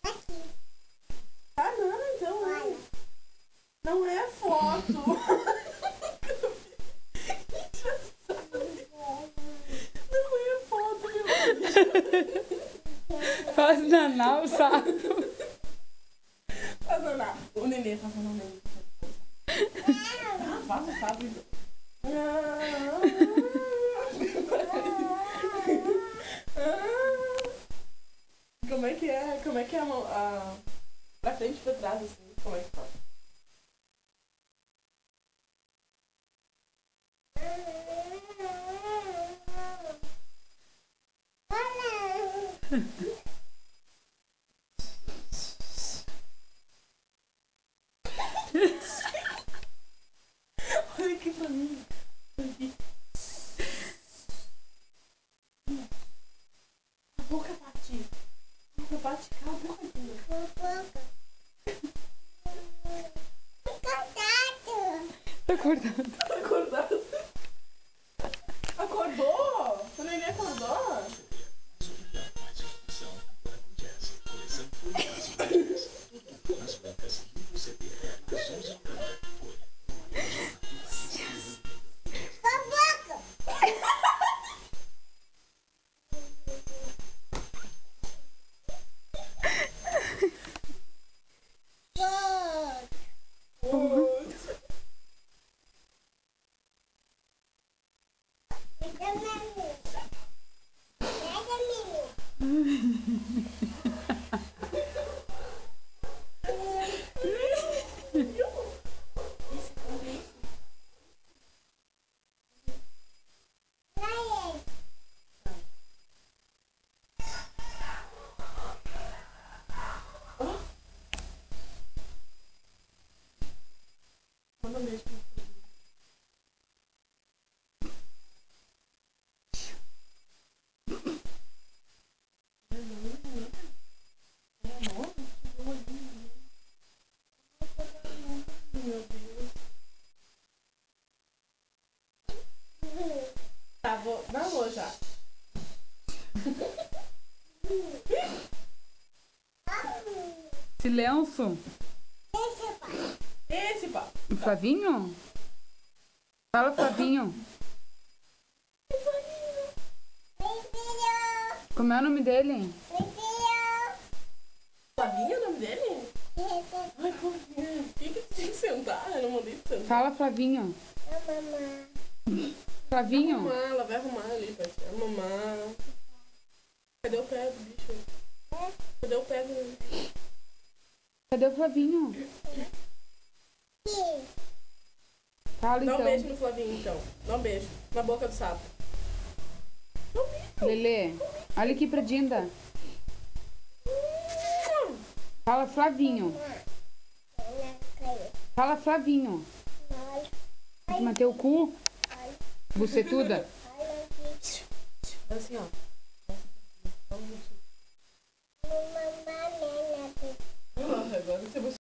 Aqui. Ah, não, então. Olha. Não é foto. Não é foto, meu Deus. Faz danar o sapo. Faz danar. O nenê, faz danar o nenê. Ah, faz o sapo. Como é que é? Como é que é a mão? Pra frente e pra trás, assim. Como é que faz? Olha aqui pra mim. Olha aqui. A boca bate. A boca bate. Cala a boca, Dina. Tá acordado. Tá acordado. Acordou? O neném acordou? Manda um beijo. Meu Deus. Tá, vou. Não vou já. Silêncio. Esse, pá. O Flavinho? Fala, Flavinho. Como é o nome dele? Flavinho é o nome dele? Ai, Flavinho. Por que tu tem que sentar? Eu não mandei tu sentar. Fala, Flavinho. Flavinho? Arrumar, ela vai arrumar ali pra ti. A mamãe. Cadê o pé do bicho? Cadê o pé do... Cadê o Flavinho? Fala, Dá um então. beijo no Flavinho, então. Dá um beijo. Na boca do sapo. Dá um beijo. Lelê, olha aqui pra Dinda. Fala, Flavinho. Fala, Flavinho. Tem que manter o cu. Bucetuda. Assim, ó. Agora você